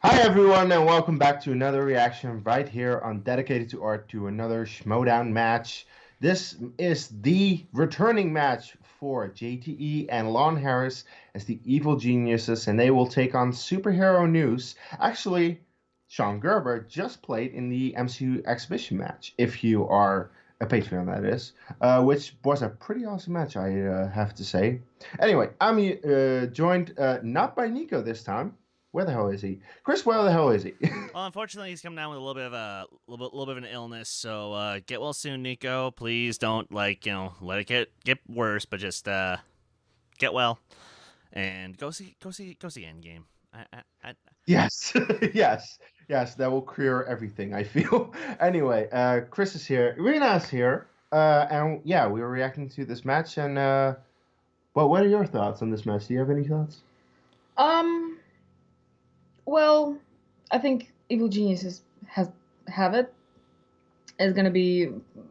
Hi everyone, and welcome back to another reaction right here on Dedicated to Art to another Schmoedown match. This is the returning match for JTE and Lon Harris as the evil geniuses, and they will take on superhero news. Actually, Sean Gerber just played in the MCU exhibition match, if you are a Patreon, that is, which was a pretty awesome match, I have to say. Anyway, I'm joined not by Nico this time. Where the hell is he? Chris, where the hell is he? Well, unfortunately, he's come down with a little bit of an illness. So get well soon, Nico. Please don't let it get worse, but just get well and go see Endgame. Yes, yes, yes. That will clear everything, I feel. Anyway, Chris is here. Rena's here. And yeah, we were reacting to this match. And well, what are your thoughts on this match? Do you have any thoughts? Um. Well, I think Evil Geniuses has have it. It's gonna be.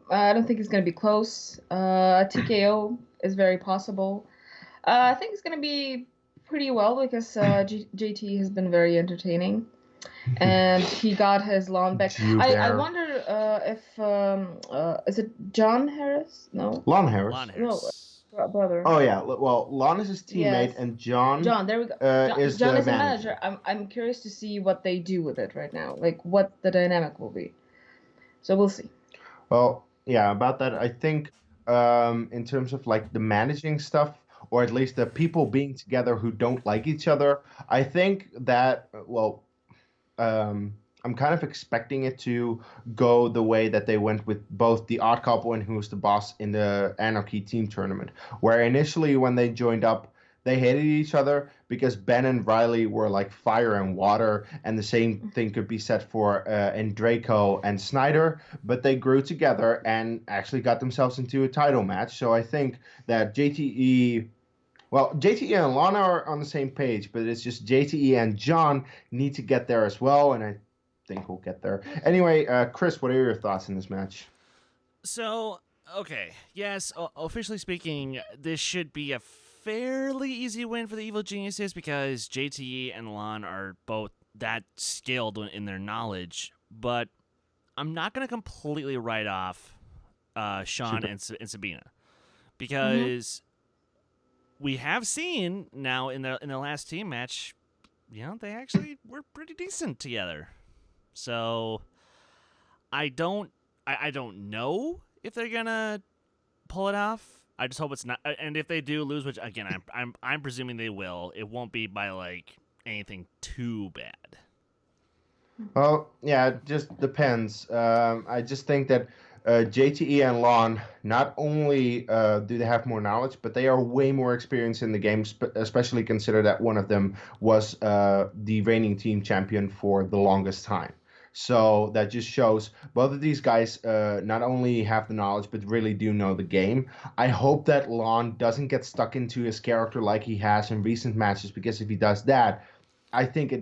I don't think it's gonna be close. TKO is very possible. I think it's gonna be pretty well because JT has been very entertaining, and he got his lawn back. Drew I Bear. wonder if is it John Harris? No, Lon Harris. Lon Harris. brother. Oh yeah. Well, Lon is his teammate, Yes. and John John, there we go. is John the is the manager. manager. I'm curious to see what they do with it right now, like what the dynamic will be. So we'll see. Well, yeah, about that, I think in terms of like the managing stuff, or at least the people being together who don't like each other, I think that, well, I'm kind of expecting it to go the way that they went with both the Odd Couple and Who's the Boss in the Anarchy Team Tournament, where initially when they joined up, they hated each other because Ben and Riley were like fire and water, and the same thing could be said for and Draco and Snyder. But they grew together and actually got themselves into a title match. So I think that JTE. Well, JTE and Lana are on the same page, but it's just JTE and John need to get there as well, and I think we'll get there. Anyway, Chris, what are your thoughts in this match? So okay, yes. Officially speaking, this should be a fairly easy win for the Evil Geniuses because JTE and Lon are both that skilled in their knowledge. But I'm not gonna completely write off Sean Super. and Sabina Mm-hmm. because we have seen now in the last team match, they actually were pretty decent together. So I don't know if they're gonna pull it off. I just hope it's not. And if they do lose, which again I'm presuming they will, it won't be by like anything too bad. Well, yeah, it just depends. I just think that JTE and Lon not only do they have more knowledge, but they are way more experienced in the game, especially consider that one of them was the reigning team champion for the longest time. So that just shows both of these guys not only have the knowledge, but really do know the game. I hope that Lon doesn't get stuck into his character like he has in recent matches, because if he does that, I think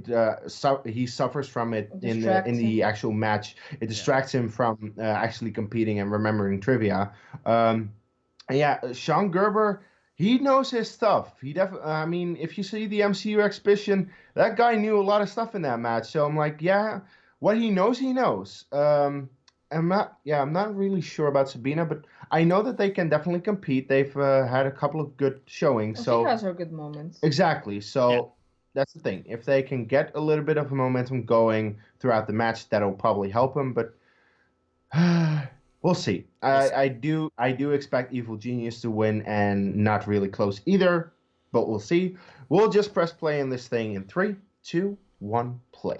he suffers from it in Distracts the him. actual match. It Yeah. distracts him from actually competing and remembering trivia. Um, and yeah, Sean Gerber, he knows his stuff. I mean, if you see the MCU exhibition, that guy knew a lot of stuff in that match. So I'm like, yeah, what he knows, he knows. I'm not really sure about Sabina, but I know that they can definitely compete. They've had a couple of good showings. Oh, she So has her good moments. exactly. Yeah. So that's the thing. If they can get a little bit of momentum going throughout the match, that'll probably help them. But we'll see. We'll see. I do expect Evil Genius to win, and not really close either. But we'll see. We'll just press play in this thing in 3, 2, 1, play.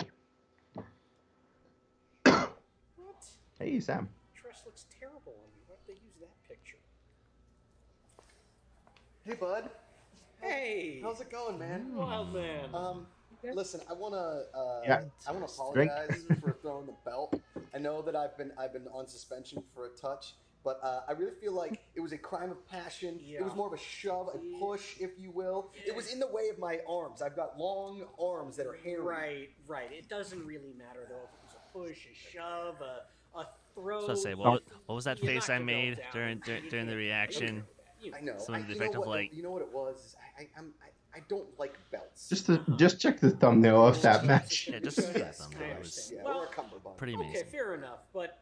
What? Hey Sam. Dress looks terrible on you. Why'd they use that picture? Hey, bud. Hey. How's it going, man? Wild man. Listen, I wanna Yeah. Drink. apologize for throwing the belt. I know that I've been on suspension for a touch, but I really feel like it was a crime of passion. It was Yeah. more of a shove, a push, if you will. It was in the way of my arms. I've got long arms that are hairy. Right. It doesn't really matter though if it was a push, a shove, a throw. So I say, what was that You face knocked I the made belt down. during You the did. reaction? You I know. Something to the You effect know of what? like, You know what it was? I don't like belts. Just check the thumbnail of that match. Yeah, just look at them. It was Yeah, Well, or a cummerbund. pretty Okay, amazing. fair enough. But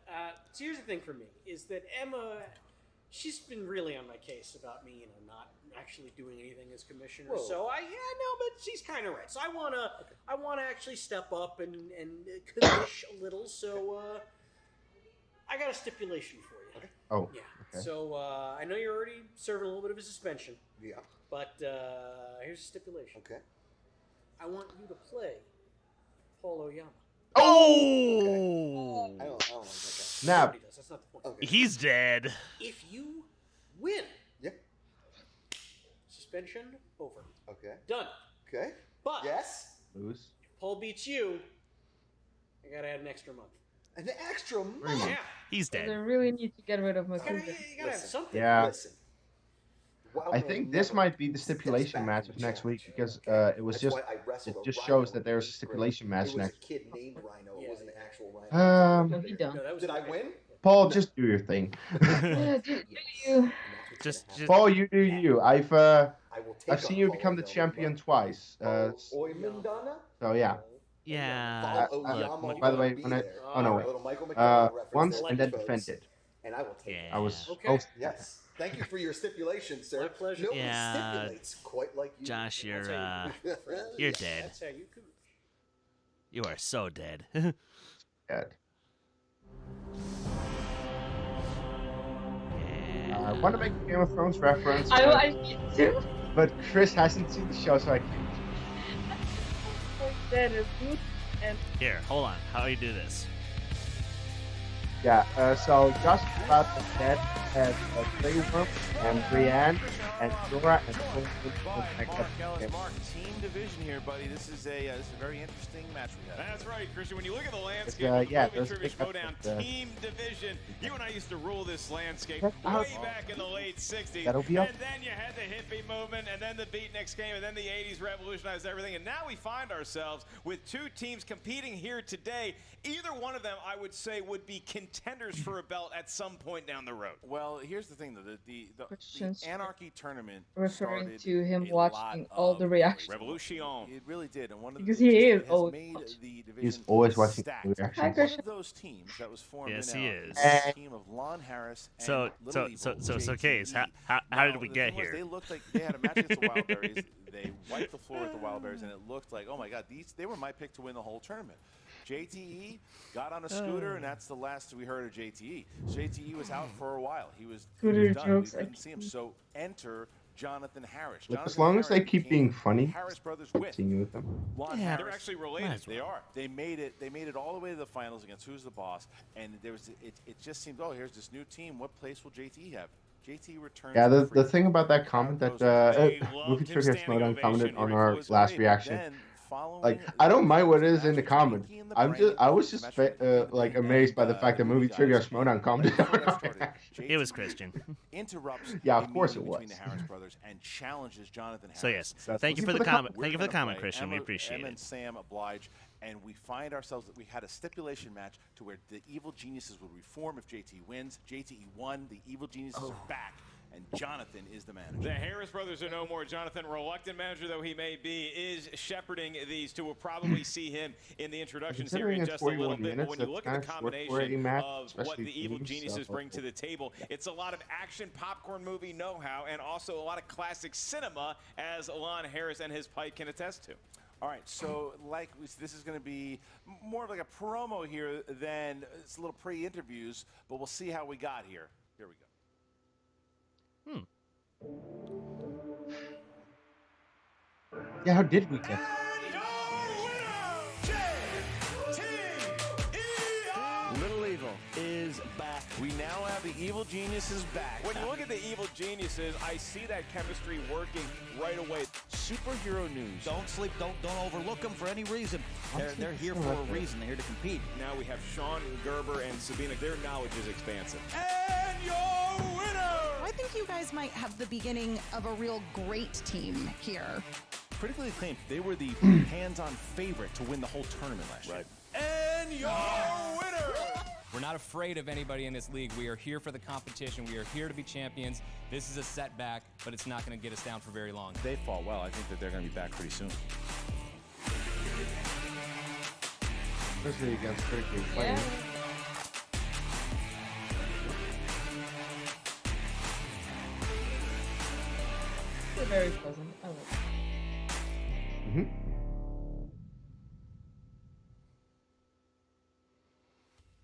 so here's the thing for me is that Emma, she's been really on my case about me, not actually doing anything as commissioner. Whoa. So but she's kind of right. So I wanna actually step up and commish a little. So I got a stipulation for you. Okay. Oh, Yeah. okay. So I know you're already serving a little bit of a suspension, Yeah. but here's a stipulation. Okay. I want you to play Paul Oyama. Oh! I don't like that guy. Now, Nobody does. That's not the point. Okay. He's dead. If you win, Yeah. suspension over. Okay. Done. Okay. But Yes. lose. if Paul beats you, I gotta add an extra month. An extra month. months. Yeah. He's I dead. really need to get rid of my You gotta, cougar. you gotta have Listen. something. Yeah. Listen. Wild I Man think this never might be the steps stipulation back match from of the next week challenge. because it was That's just why I wrestled it a just rhino shows that in there's a eighth stipulation grade. match It was next. a kid named Rhino. Yeah, It wasn't an yeah. actual rhino. No, he don't. No, that was Did the I guy. win? Paul, just do your thing. Yeah, do you? And that's what's Just- gonna happen. Paul, you do you. I've I will take I've seen on you Paul become the Oyama. champion twice. Oymandana? So yeah. Yeah. Paul Oyama look, by the will way, be when I there. oh no Alright. wait, Little Michael McDonald reference once there, and then folks. defended. And I will take Yeah. it. I was Okay. host. Yes. Thank you for your stipulation, sir. My pleasure. Nobody Yeah. stipulates quite like you. Josh, you're That's you're dead. That's how you could. You are so dead. Dead. Yeah. I want to make a Game of Thrones reference, I need to. but Chris hasn't seen the show, so I can't. That is good. And Here, hold on. How do you do this? Yeah. So Josh is about to dead as Grey Worm and Brienne and Dora and Mark, team division here, buddy. This is a very interesting match we have. That's right, Christian. When you look at the landscape It's, of yeah, the those Movie Trivia big Schmoedown episodes, team division, you and I used to rule this landscape Check out- way back in the late 60s. That'll be up. And then you had the hippie movement, and then the beatniks came, and then the 80s revolutionized everything. And now we find ourselves with two teams competing here today. Either one of them, I would say, would be contenders for a belt at some point down the road. Well, here's the thing, though. The Questions Anarchy tournament referring started to him a watching lot all of the reactions. Revolution. It really did, and one of the Because things he that is has always made watching. the division He's always watching stacked. the Hi, reactions. Chris. One of those teams that was formed Yes, in he now is. is a team of Lon Harris and So Little Evil, so Case, JTE. how did Now, we the get thing was, here? They looked like they had a match against the Wildberries. They wiped the floor with the Wildberries, and it looked like, oh my God, they were my pick to win the whole tournament. JTE got on a scooter, and that's the last we heard of JTE. JTE was out for a while. He was Scooter done. jokes, We I couldn't see him. So enter Jonathan Harris. Look, as Jonathan long as they Harris keep became being funny, Harris Brothers with continue with them. Lon Yeah. Harris. They're actually Might related. as well. They are. They made it all the way to the finals against Who's the Boss, and there was it just seemed, oh, here's this new team. What place will JT have? JT returns. Yeah, to the freedom. thing about that comment that They Movie loved him Trivia standing Schmoedown ovation commented here on in our Close the last tape, reaction. then following Like, the I don't mind what match is in the was comment. Mickey and the I Brain, was just match with like Mickey amazed by and, the fact that Movie guys. Trivia Schmoedown commented Before on that our started, reaction. It was JT Christian. interrupts Yeah, of a course meeting it between was. the Harris brothers and challenges Jonathan Harris. So yes, That's thank you for the comment. Thank you for the comment, Play Christian. We Emma, appreciate Emma it. and Sam oblige, and we find ourselves that we had a stipulation match to where the Evil Geniuses would reform if JT wins. JTE won. The Evil Geniuses are back, and Jonathan is the manager. The Harris brothers are no more. Jonathan, reluctant manager though he may be, is shepherding these two. We'll probably see him in the introductions here in Considering it's just a little 41 bit. But minutes, when you that's look at the kinda short for a combination match, of what especially the Evil teams, Geniuses so- bring to the table, it's a lot of action popcorn movie know-how and also a lot of classic cinema, as Lon Harris and his Pike can attest to. All right, so this is going to be more of like a promo here than it's a little pre-interviews, but we'll see how we got here. Here we go. Yeah, how did we get? Little Evil is back. We now have the Evil Geniuses back. When you look at the Evil Geniuses, I see that chemistry working right away. Superhero news. Don't sleep. Don't overlook them for any reason. They're here for a reason. They're here to compete. Now we have Sean Gerber and Sabina. Their knowledge is expansive. And your winner! I think you guys might have the beginning of a real great team here. Critically acclaimed, they were the hands-on favorite to win the whole tournament last year. And your winner! We're not afraid of anybody in this league. We are here for the competition. We are here to be champions. This is a setback, but it's not going to get us down for very long. They fall well. I think that they're going to be back pretty soon. Especially against critically playing. Yeah. They're very pleasant. I like it. Mm-hmm.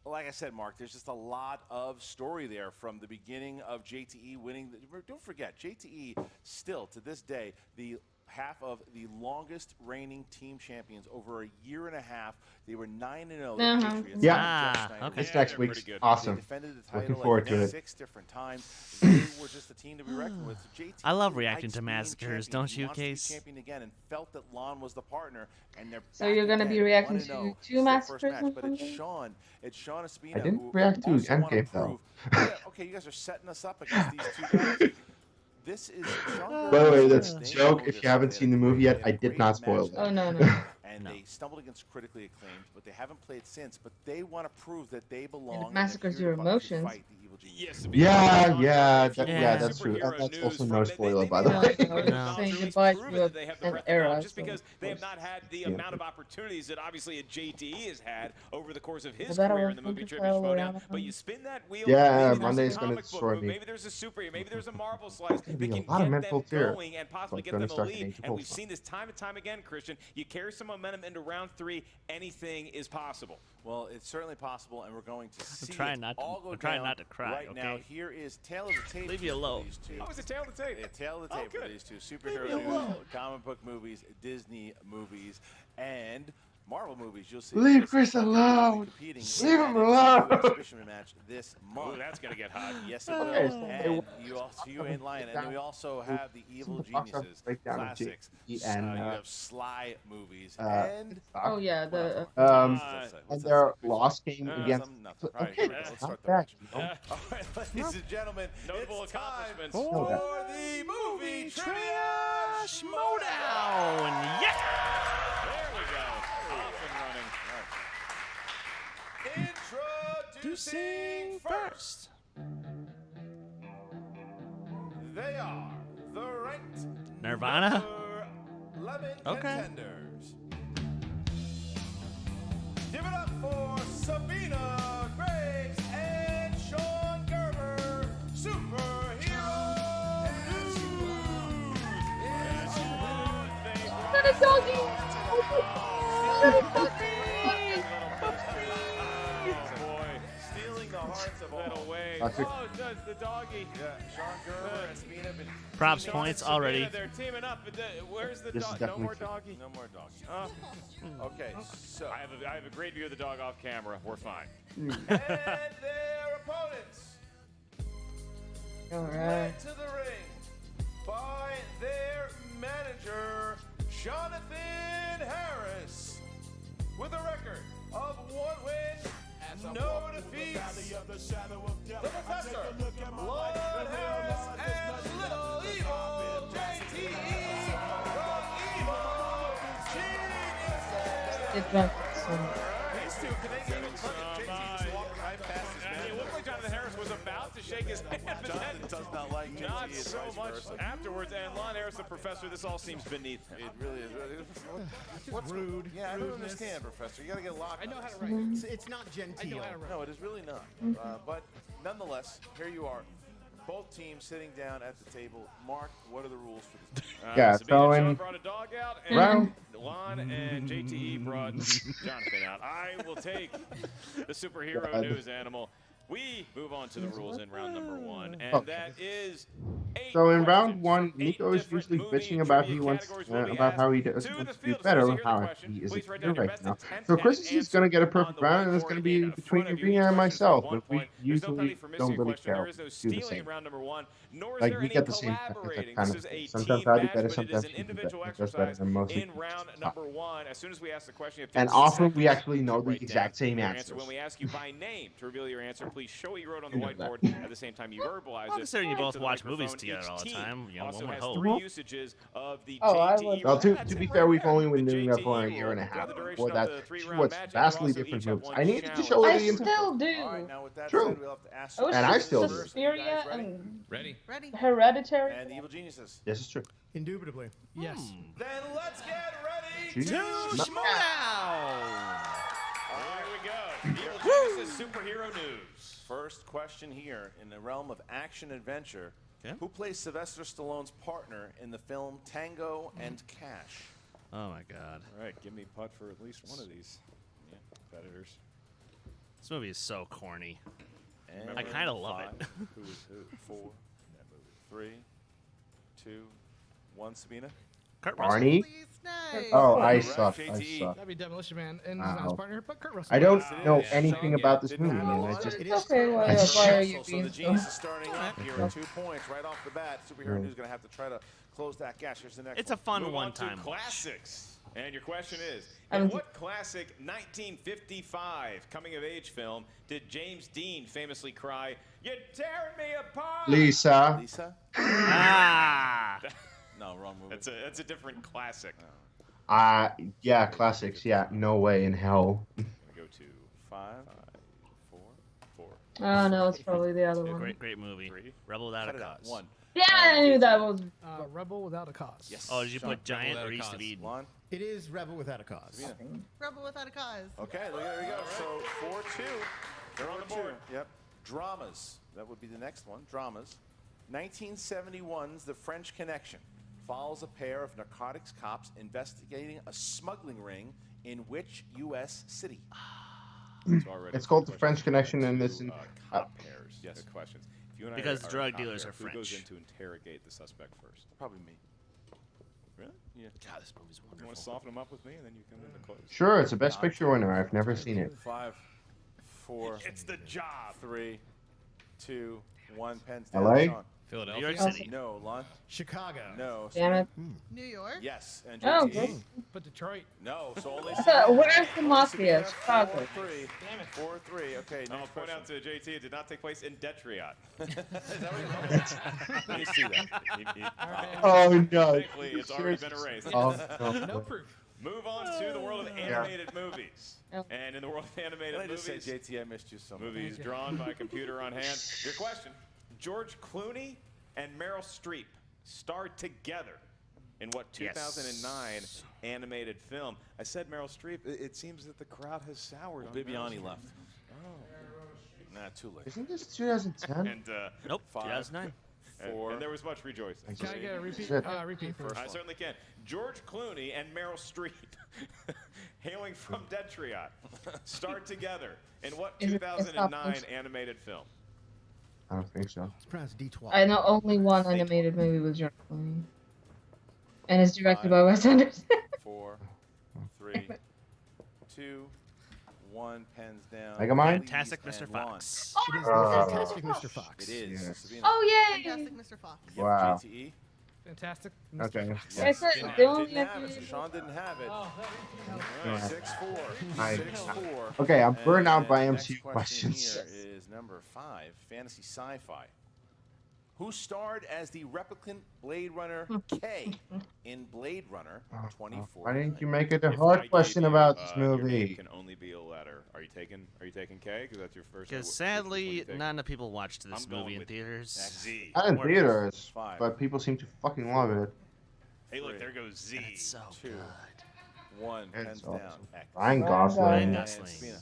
Like I said, Mark, there's just a lot of story there from the beginning of JTE winning. Don't forget, JTE still, to this day, the half of the longest reigning team champions over a year and a half. They were 9-0. The Patriots. Yeah. Okay. This next week's awesome. They defended the title Looking forward to it. 6 different times. They were just a team to be reckoned with. JTE I love reacting likes to being massacres, champion. don't He you, wants to be Case? champion again and felt that Lon was the partner. And they're So back you're gonna again, be reacting 1-0. to It's two their massacres first match, on but it's Sunday? Sean. It's Sean Espina. I didn't who react to also wanna Endgame, though. prove- Yeah, okay, you guys are setting us up against these two guys. This is Sean. By the way, that's a They joke. know If this. you haven't They seen the had a movie yet, great I did not spoil match. it. Oh, no. And No. they stumbled against critically acclaimed, but they haven't played since. But they want to prove that they belong. And it and they're massacres here your to emotions. fight the evil genius. Yes, Yeah, Yeah. that's true. Superhero That's also news no from- spoiler, by they the No, way. no, we're No. saying Proven goodbye that to they have the an breadth of era. knowledge, just so because they have of not had the Yeah. amount of opportunities that obviously a JTE has had over the course of his Well, that career was in the movie fun to trivia tell Schmoedown. around. But you spin that wheel, Yeah, maybe there's Monday's a gonna comic book destroy movie, me. maybe there's a superhero, maybe there's a Marvel slice that be a can lot of get mental them fear. going and possibly Like get Tony them a Stark and lead. Agent And we've Coulson. seen this time and time again, Christian. You carry some momentum into round 3, anything is possible. Well, it's certainly possible, and we're going to see trying it not to- all go I'm trying down not to cry, right now. okay? Here is Tale of the Tape. Leave you for alone. these two. Oh, it's a tail to tape. Yeah, Tale of the Oh, Tape for good. these two. Superhero news, comic book movies, Disney movies, and Marvel movies. You'll see. Leave Chris Chris and Tucker will be alone. competing Leave in him that alone. exhibition match this month. Oh, that's going to get hot. Yes, it will. Okay, so And you ain't lying. And then we also have the Evil the box office Geniuses breakdown of classics. JTE and, You have Sly movies uh, and. Oh yeah, the and What's their that? loss game against. Nothing. All right, Okay, here we go. Let's not start the bad, match. you know? All right, ladies and gentlemen, Notable it's time accomplishments. for the movie trivia Schmoedown. Yeah. There we go. Off and running. Introducing first, they are the ranked Nirvana. number 11 Okay. contenders. Give it up for Sabina Graves and Sean Gerber, Superhero News. Not a doggy. Stealing the hearts of Little all. way. Classic. Oh, it does the doggy. Yeah, Sean Gerber and Sabina have been Props Sean points and Sabina, already. They're teaming up. But where's the This is dog? No definitely more true. doggy. no more dogs. Oh, Okay, so I have a great view of the dog off camera. We're fine. and their opponents All right. led to the ring by their manager Jonathan Harris with a record of 1 win, no defeats. The Professor, Lord Harris, and Little Evil JTE from Evil Geniuses. Get drunk. So. These two, can they get it? JTE's walking right past his And man. it looked like Jonathan Harris was about to shake his hand, but Jonathan then does not like JTE not and so vice much versa. afterwards. And Lon Harris, the professor, this all seems beneath him. It really is. What's rude? Yeah, I don't understand, Professor. You gotta get locked. I know on how to this. write. It's not genteel. No, it is really not. But nonetheless, here you are. Both teams sitting down at the table. Mark, what are the rules for this? Yeah, Sabina so and Sean in brought a dog out, and round- Lon and JTE brought Jonathan out. I will take the superhero God. news animal. We move on to the rules in round number 1, and Okay. that is 8 So in round questions one, from 8 Nico is different usually movie bitching about trivia he wants categories will be about how he asked does to wants the to do field. As better soon as and you hear how the question, he is a please write cheater down your right best now. attempt So at Chris an is just gonna get a answer perfect on the round, and it's whiteboard gonna and be in between front of you. me Each and question is worth myself. 1 But we point. There's no penalty usually for missing don't a really question. care. There is no Do the stealing same. in round number 1, nor is Like there we any get the same collaborating. kind This of is a thing. team Sometimes I do match, better, but it is sometimes an he does individual better, exercise and mostly in he round does number 1. As soon as we ask the question, you have And 15 often we seconds actually know to the write exact down same your answers. answer. When we ask you by name to reveal your answer, please show what you wrote on the You know that. whiteboard at the same time you verbalize Well, it. considering you into both the watch movies microphone. together Each all the team time, you know, also one would has hope. 3 usages of the Oh, I JTE. would- Well, to That's be it fair, right we've there. only been The doing that for a JTE year and a rule. half. For the duration Before of that, the she three-round watched match, vastly you also different each have movies. one I needed to challenge. show her I the info. still do. All right, now with that True. said, we'll have to ask I was And I just still do. Suspiria ready? and Ready? Ready? Hereditary. And the Evil Geniuses. This is true. Indubitably. Yes. Then let's get ready Jeez. to No. Schmoedown. Here we go. Evil Geniuses superhero news. First question here in the realm of action adventure. Okay. Who plays Sylvester Stallone's partner in the film Tango and Cash? Oh my god. All right, give me putt for at least one of these. Yeah, competitors. This movie is so corny. And I kinda love it. 5. Who is who? 4 in that movie. 3, 2, 1. Sabina. Kurt Russell. Barney? Please, nice. Oh, I Correct, suck. I JTE. suck. That'd be Demolition Man and Wow. his partner, but Kurt Russell. I don't Yes, it know is. anything Sean, about this didn't movie, have man. it. I just It It's is okay, Kurt why, Russell. why are you So the being genius so... is starting up here with 2 points right off the bat. Superhero News is going to have to try to close that gap. Here's the next It's a one. fun Move on to one-time watch. classics. And your question is, I in don't what classic 1955 coming-of-age film did James Dean famously cry, "You're tearing me apart"? Lisa. Lisa? Ah! No, wrong movie. That's a different classic. Yeah, classics. Yeah, no way in hell. We go to 5, 4, 4. Oh no, it's probably the other one. Great movie. 3. Rebel Without Cut a it out. Cause. 1. Yeah, I knew that was. Rebel Without a Cause. Yes. Oh, did you Sean. put Giant Without or a East of Cause. Eden? Lon? It is Rebel Without a Cause. Sabina. Rebel Without a Cause. Okay, there we go. So 4-2. They're on the board. Yep. Dramas. That would be the next one. Dramas. 1971's The French Connection follows a pair of narcotics cops investigating a smuggling ring in which U.S. city? It's already It's called The questions. French Connection, and it's in. Cop pairs. Yes. Good questions. If you and I Because are the drug cop dealers pair, are who goes in French. to interrogate the suspect first? Probably me. Really? Yeah. God, this movie's You want to wonderful. soften them up with me, and then you come in the close. Sure, it's a Best Picture winner. I've never seen it. 5, 4, It's the job. 3, 2, 1. Pens down. LA? Sean. Philadelphia. New York City. No. Lon? Chicago. No. Damn it. New York. Yes. And Oh, JT? good. But Detroit. No. So only. So, where's the Only mafia? Sabina. Chicago. 4-3. 4-3. Okay. I'll Next point out question. to JT, it did not take place in Detroit. Is that what Let me see that. Oh no! Thankfully, it's already been erased. Oh, No no. proof. Move on to the world of animated movies. Oh. And in the world of animated Can I just say, movies, JT, I missed you so much. movies drawn by computer on hand. Your question: George Clooney and Meryl Streep starred together in what 2009 animated film? I said Meryl Streep. It seems that the crowd has soured. on Meryl Bibiani Streep. left. Nah, too late. Isn't this 2010? And Nope, 5, 2009. 4. and there was much rejoicing. Can I get a repeat? Shit. Repeat first. I certainly can. George Clooney and Meryl Streep, hailing from Detroit, starred together in what Is it- it's not 2009 French. animated film? I don't think so. It's pronounced D2A. I know only one animated movie with George Clooney. And it's directed by Wes Anderson. 4, 3, 2, 1. Pens down. I got mine? Fantastic Please, Mr. and Lon. Fox. It is the Fantastic Mr. Fox. It is. Yes. Sabina. Oh, yay! Fantastic Mr. Fox. Yep, Wow. JTE. Fantastic. Okay. I said the only Didn't have it. animated Sean didn't have it. Oh, All right, 6-4. I- 6-4. Okay, I'm burned out And by the MCU next question questions. Here is number 5, fantasy sci-fi. Who starred as the replicant Blade Runner K in Blade Runner 2049? Why didn't you make it a If I hard gave question you, about this your name movie? can only be a letter. Are you taking K? Because that's your first. Because which one sadly, you taking? not enough people watched this I'm going movie in with theaters. Z. Not in Or- theaters, 5. but people seem to fucking love it. Hey, look, there goes Z. It's so 2, good. 1. Pens It's down. awesome. X. Ryan Ryan Gosling. Ryan And Gosling. Sabina.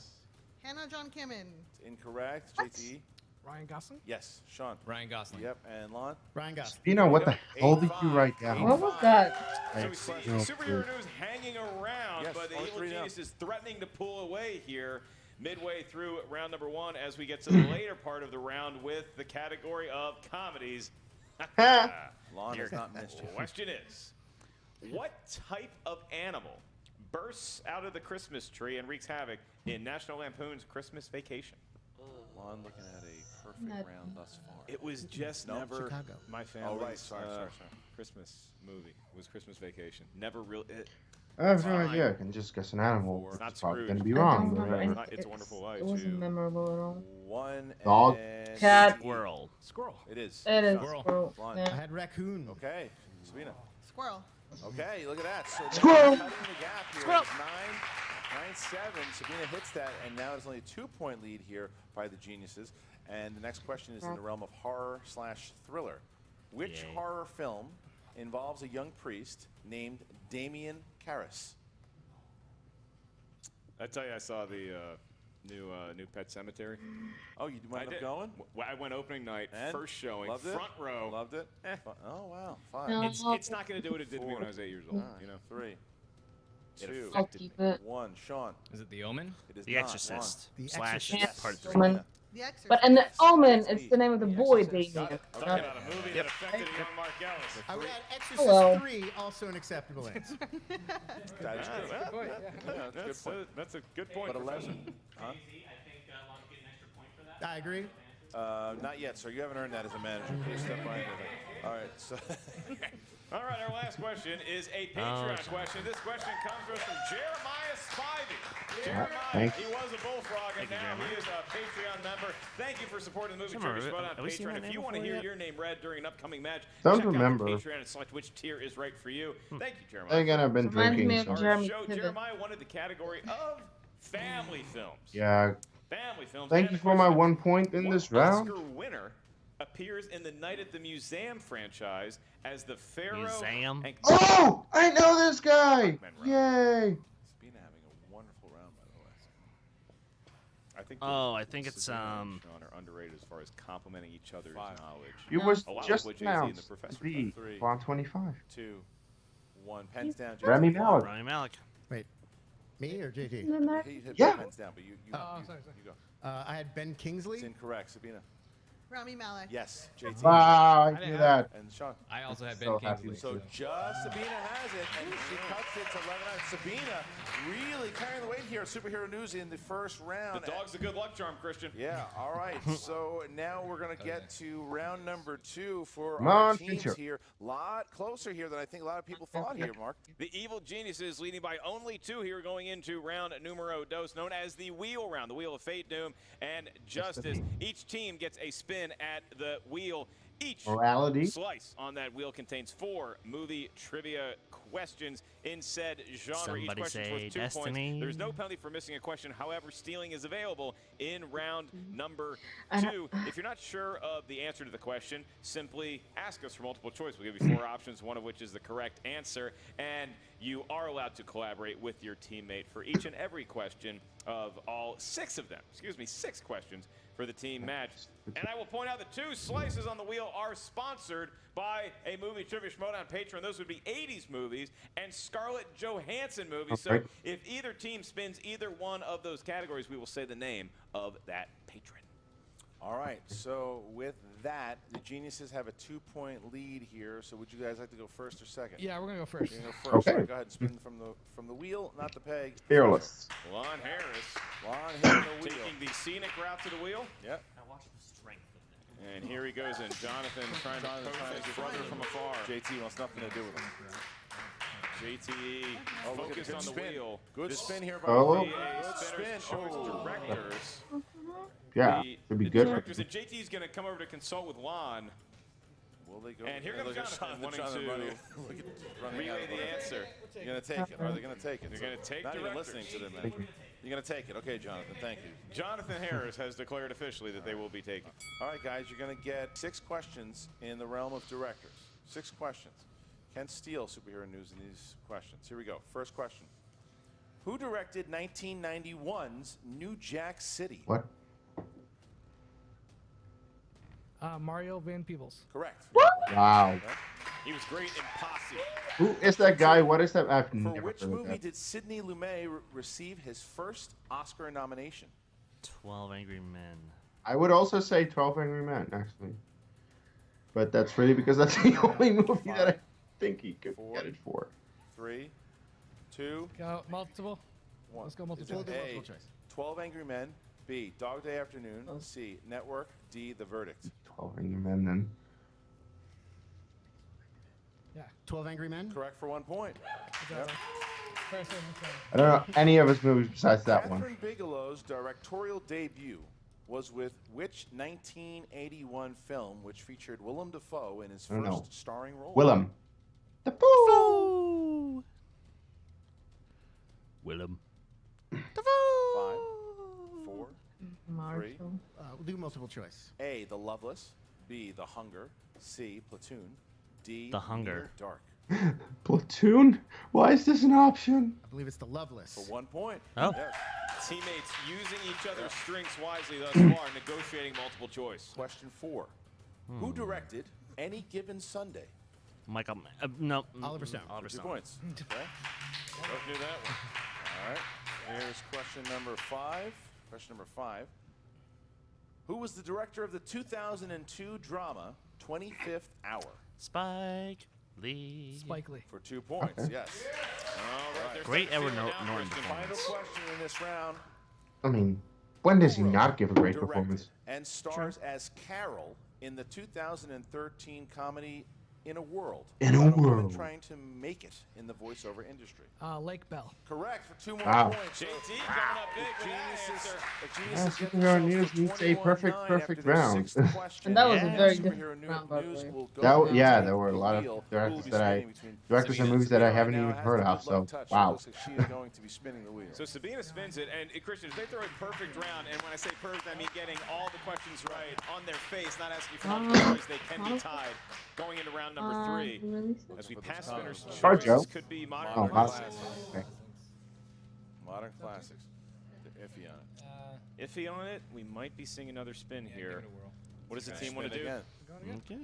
Hannah John Kimmon. Incorrect. What? JTE. Ryan Gosling? Yes. Sean. Ryan Gosling. Yep. And Lon. Ryan Gosling. Spino, what the hell did 8-5. you write down? What was that? So I we see have no superhero clue. news hanging around, Yes, but the only Evil 3 now. Genius is threatening to pull away here midway through round number 1 as we get to the later part of the round with the category of comedies. Lon has not missed you. Question is, what type of animal bursts out of the Christmas tree and wreaks havoc in National Lampoon's Christmas Vacation? Lon looking at a perfect Not- round thus far. It was just No, never Chicago. my family's Oh, right. Sorry. Christmas movie. It was Christmas Vacation. Never really. I have no Fine. idea. I can just guess an animal. It's not It's probably Scrooge. going to be I wrong. don't but have whatever. any. It's a Wonderful Life. It wasn't 2, memorable at all. 1 Dog. and Cat. Squirrel. Squirrel. It is. It is Squirrel. squirrel. Blonde. I Yeah. had raccoon. Okay, Sabina. Squirrel. Okay, look at that. So Squirrel. cutting the gap here. Squirrel. 9-7. Sabina hits that, and now it's only a 2-point lead here by the Geniuses. And the next question is in the realm of horror/thriller. Which Yay. horror film involves a young priest named Damien Karras? I tell you, I saw the new Pet Cemetery. Oh, you wound up going? I went opening night, And? first showing, Loved it? front row. Loved it? Oh, wow. 5. No. It's not going to do what it did to me when I was 8 years old. You know. 3, 2, I'll keep it. 1. Sean. Is it The Omen? It is The not. Exorcist. The Slash Exorcist. part Yeah. 3. Omen. The Exorcist. But and the Omen is the name of the boy, Damien. Talking about a movie that affected young Mark Ellis. I would add Exorcist Hello. 3, also an acceptable answer. That is good. Well, point, Yeah, that's a good point. That's a good point. But for 11. Huh? I agree. Not yet, sir. You haven't earned that as a manager. Please step by and all right, so All right, our last question is a Patreon question. This question comes to us from Jeremiah Spivey. Jeremiah, thank he was a bullfrog, and Thank you, now Jeremiah. he is a Patreon member. Thank you for supporting the movie Remember, Trivia Spot on have we seen Patreon. that If name you want to before hear yet? your name read during an upcoming match, Don't check remember. out the Patreon and select which tier is right for you. Thank you, Jeremiah. Then again, I've been Reminds me drinking. of So. Jeremy Show Piven. Jeremiah wanted the category of family films. Yeah. Family films. Thank And you the for my question is, 1 point in what this round. Oscar winner appears in the Night at the Museum franchise as the Pharaoh. Museum? And Oh, I know this guy. Yay. Sabina having a wonderful round, by the way. I think. I think it's Sabina and Sean are underrated as far as complimenting each other's 5. knowledge. You was Oh, wow, just with Jay-Z and the announced Professor. to be 3, on 25. 2, 1. Pens down. Rami JT. Malek. Rami Malek. Wait, me or JT? He hit Yeah. pens down, but you Oh, sorry. go. I had Ben Kingsley. It's incorrect, Sabina. Rami Malek. Yes, JT. Wow, I knew that. And Sean. I also have So Ben happy Kingsley. So with just Sabina has it, and she cuts it to 11. Sabina really carrying the weight here at Superhero News in the first round. The dog's a good luck charm, Christian. Yeah, all right. So now we're going to get to round number 2 for Come our on, teams Fincher. here. Lot closer here than I think a lot of people thought here, Mark. The Evil Geniuses leading by only 2 here going into round numero dos, known as the Wheel Round, the Wheel of Fate, Doom, and Justice. Each team gets a spin at the wheel. Each Morality. slice on that wheel contains 4 movie trivia questions in said genre. Somebody Each question say worth 2 Destiny. points. There's no penalty for missing a question. However, stealing is available in round number I 2. If you're not sure of the answer to the question, simply ask us for multiple choice. We'll give you 4 options, one of which is the correct answer, and you are allowed to collaborate with your teammate for each and every question of all 6 of them. 6 questions for the team match. And I will point out that 2 slices on the wheel are sponsored by a movie trivia Schmoedown patron. Those would be 80s movies and Scarlett Johansson movies. So Okay. if either team spins either one of those categories, we will say the name of that patron. All right, so with that, the Geniuses have a 2-point lead here. So would you guys like to go first or second? Yeah, we're gonna go first. You're gonna go first. Okay. All right, go ahead and spin from the wheel, not the peg. Fearless. Lon Harris Lon hitting the wheel. taking the scenic route to the wheel. Yep. And here he goes in. Jonathan trying to coach his brother from afar. JT wants nothing to do with it. JTE Oh, look at focused the on the spin. wheel. Good This spin here by Oh. be a Good spinner's spin. choice Oh. directors. Yeah, should be good. Directors, and JT's going to come over to consult with Lon. Will they go? And here Yeah, comes look at Jonathan wanting Jonathan to running- look at running out relay of the it. answer. You're gonna take it. Are they gonna take it? They're gonna take Not even directors. listening to them, man. You're gonna take it. Okay, Jonathan. Thank you. Jonathan Harris has declared officially that they will be taken. All right, guys. You're gonna get 6 questions in the realm of directors. 6 questions. Can steal Superhero News in these questions. Here we go. First question. Who directed 1991's New Jack City? What? Mario Van Peebles. Correct. Wow. He was great in Posse. Who is that guy? What is that? I've For never which heard of movie that. did Sidney Lumet receive his first Oscar nomination? 12 Angry Men. I would also say 12 Angry Men, actually. But that's really because that's the only movie that I think he could get it for. 3, 2, Go multiple. 1. Let's go multiple. Is it Multiple A, choice. 12 Angry Men, B, Dog Day Afternoon, C, Network, D, The Verdict? 12 Angry Men, then. Yeah. 12 Angry Men. Correct for 1 point. Is that Yep. right? I don't know any of his movies besides that one. Catherine Bigelow's directorial debut was with which 1981 film which featured Willem Dafoe in his I don't know. first starring role? Willem. Dafoe. Willem. 5, 4, 3. Marshall. We'll do multiple choice. A. The Loveless. B. The Hunger. C. Platoon. D. The Hunger. Near Dark. Platoon? Why is this an option? I believe it's the Loveless. For 1 point. Oh. Yes. Teammates using each other's strengths wisely thus far, negotiating multiple choice. Question 4. Who directed Any Given Sunday? Michael. No. Oliver Stone. Oliver 2 Stone. points. Okay. Both knew that one. All right. Here's question number 5. Question number 5. Who was the director of the 2002 drama 25th Hour? Spike Lee. Spike Lee. For 2 points, Okay. yes. All right, there's Great that Edward feeling now, Norton Christian. Final performance. question in this round. I mean, when does he Who not wrote, give a great directed, performance? and stars as Carol in the 2013 comedy In a World. In a about woman World. trying to make it in the voiceover industry. Lake Bell. Correct for 2 more Wow. points. JT coming up big with that answer. Yeah, Superhero News needs a perfect round. And that was a Yeah. very different round, by the way. Yeah, there were a lot of directors and movies that I haven't even heard of. So wow. She is going to be spinning the wheel. So Sabina spins it, and Christian, if they throw a perfect round, and when I say perfect, I mean getting all the questions right on their face, not asking for multiple choice, they can be tied going into round number 3. As we pass spinner's Sorry, choice, Joe. this could be modern Oh, or classics. okay. Modern classics. They're iffy on it. Iffy on it, we might be seeing another spin here. What does the team want to do? Again. Okay.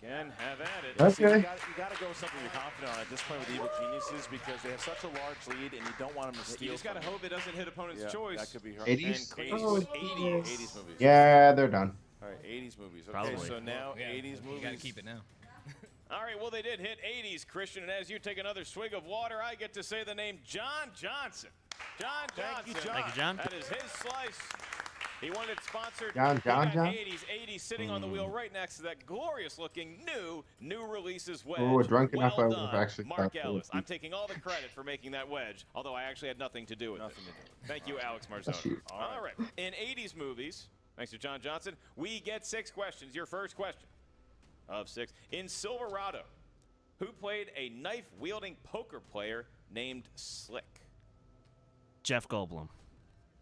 Again, have at it. Okay. You got to go with something you're confident on at this point with Evil Geniuses because they have such a large lead and you don't want them to steal. You just got to hope it doesn't hit opponent's choice. That could be hard. 80s? And Oh, 80s. 80s movies. Yeah, they're done. All right, 80s movies. Okay, Probably. so now 80s movies. You gotta keep it now. All right, well, they did hit 80s, Christian, and as you take another swig of water, I get to say the name John Johnson. John Johnson. Thank you, John. Thank you, John. That is his slice. He wanted it sponsored. John, He got John? 80s sitting on the wheel right next to that glorious-looking new releases wedge. Oh, drunk enough I well would have done, actually Mark thought that Ellis. would I'm be- taking all the credit for making that wedge, although I actually had nothing to do with it. Thank you, Alex Bless Marzone. you. All right. In 80s movies, thanks to John Johnson, we get 6 questions. Your first question of 6. In Silverado, who played a knife-wielding poker player named Slick? Jeff Goldblum.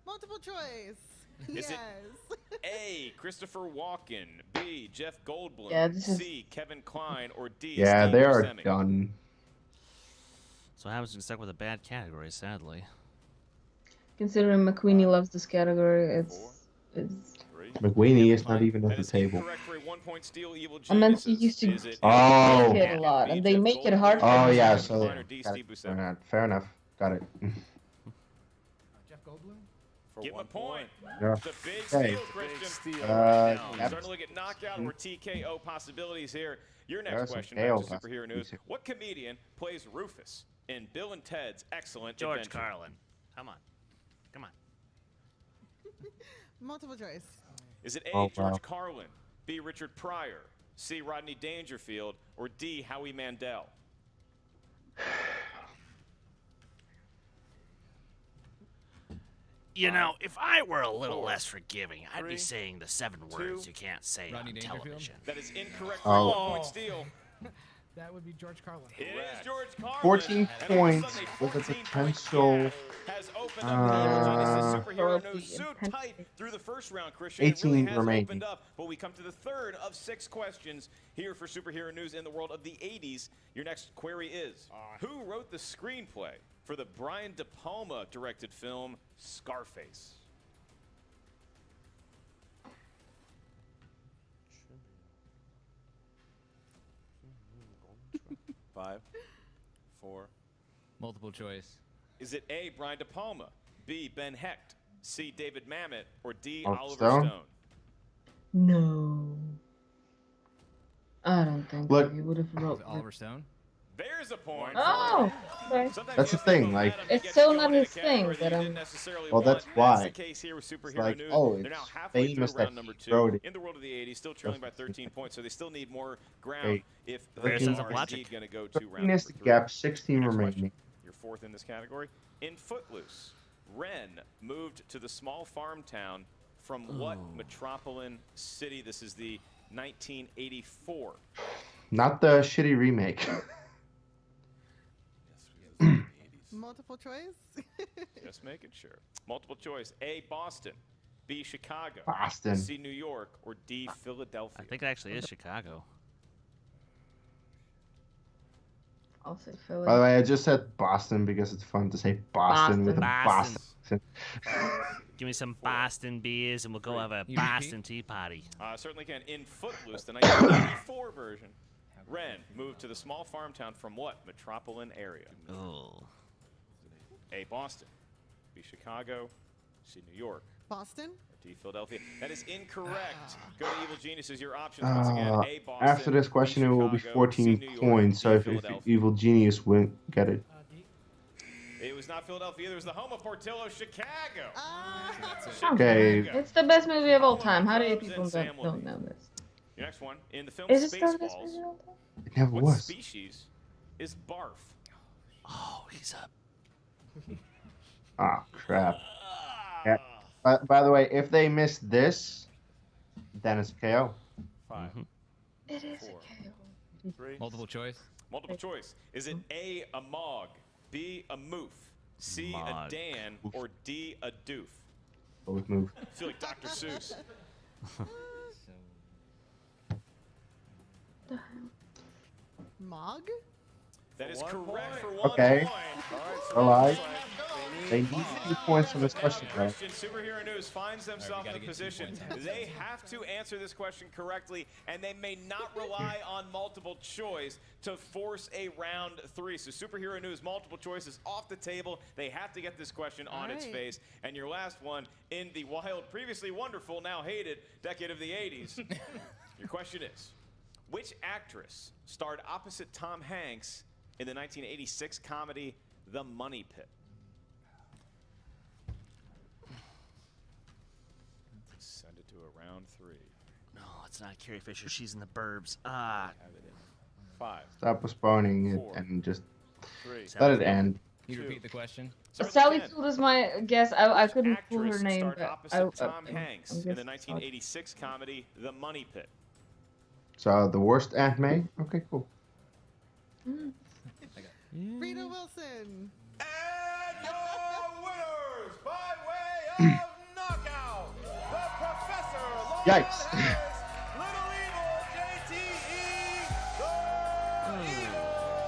Multiple choice. Is it yes. A, Christopher Walken, B, Jeff Goldblum, Yeah, this is- C, Kevin Kline, or D, Yeah, Steve they are Buscemi? done. So I was stuck with a bad category, sadly. Considering McQueenie loves this category, it's 3. McWeenie is not even That at the is table. incorrect for a 1-point steal, Evil I meant he Geniuses. used to Is it Oh. make it a lot, and they make it hard for Oh him. yeah, Kevin so Kline or D, got Steve it. Buscemi? Fair enough. Got it. Jeff Goldblum? For Give him a 1 point. Yeah. The big Hey. steal, Christian. steal. Now, yep. starting to look at knockout or TKO possibilities here. Your There are next some question, KO back to Superhero News. possibilities. What comedian plays Rufus in Bill and Ted's Excellent George Adventure? Carlin. Come on. Come on. Multiple choice. Is it A, Oh, George wow. Carlin, B, Richard Pryor, C, Rodney Dangerfield, or D, Howie Mandel? You know, if I were a little less forgiving, I'd 3, be saying the 7 words you can't say Rodney on Dangerfield? television. That is incorrect for Oh. a 1-point steal. That would be George Carlin. It is George Carlin. 14 And all of a points sudden, a with a 14-point potential, gap has opened up the Evil Geniuses Superhero trophy News so and tight through the first round, Christian. It 18 really has remaining. opened up, but we come to the third of 6 questions here for Superhero News in the world of the 80s. Your next query is, who wrote the screenplay for the Brian De Palma directed film Scarface? Five, 4. Multiple choice. Is it A, Brian De Palma, B, Ben Hecht, C, David Mamet, or D, Oliver Oliver Stone? Stone? No. I don't think Look- so. He would have Was wrote it Oliver Stone? There's a point. Oh, okay. Sometimes That's you the have to thing, go like- at 'em to It's get still you not going in his a category thing, that but, you didn't necessarily well, that's want. why. That's the case here with It's Superhero like, News. oh, They're now it's halfway through famous that round number he 2 wrote it. in the world of the 80s, still trailing by 13 points, so they still need more ground Hey, if Fair they sense of are logic. indeed going to go to round Minus number the 3. gap, 16 Next remaining. question. Your fourth in this category. In Footloose, Ren moved to the small farm town from what metropolitan city? This is the 1984. Not the shitty remake. Multiple choice? Just making sure. Multiple choice. A, Boston. B, Chicago. Boston. C, New York. Or D, Philadelphia. I think it actually is Chicago. I'll say Philly. By the way, I just said Boston because it's fun to say Boston with a Boston accent. Give me some Boston beers and we'll go have a Boston tea party. Certainly can. In Footloose, the 1984 version, Ren moved to the small farm town from what metropolitan area? Oh. A, Boston. B, Chicago. C, New York. Boston? Or D, Philadelphia. That is incorrect. Go to Evil Geniuses. Your options once again. A, Boston. After this question, B, it will be Chicago, 14 C, New York, points. So D, if Evil Genius won't get it. It was not Philadelphia. It was the home of Portillo, Chicago. Okay. It's the best movie of all time. How do you people don't know this? Your next one. In the film Is it still the best Spaceballs, movie of all time? It never what was. species is barf? Oh, he's up. Ah, crap. Yeah. By the way, if they miss this, then it's KO. 5. It is 4, a KO. 3. Multiple choice. Multiple choice. Is it A, a Mog, B, a Moof, C, Mog. a Dan, or D, a Doof? Both move. I feel like Dr. Seuss. Mog? That is correct for 1 Okay. point. Alive. They need 2 points from this question, though. Christian Superhero News finds themselves in a position. They have to answer this question correctly, and they may not rely on multiple choice to force a round 3. So Superhero News multiple choice is off the table. They have to get this question on its face. And your last one, in the wild, previously wonderful, now hated decade of the 80s. Your question is, which actress starred opposite Tom Hanks in the 1986 comedy The Money Pit? Send it to a round 3. No, it's not Carrie Fisher. She's in the Burbs. Have it in 5. Stop postponing it 4, and just 3. let it end. Can you repeat the question? Sally Field is my guess. I couldn't pull her Actress name, starred but opposite Tom Hanks I'm in the guessing 1986 comedy The Money Pit. So the worst Aunt May? Okay, cool. Rita Wilson. And your winners by way of knockout, the Professor Yikes. Little Evil JTE, the Evil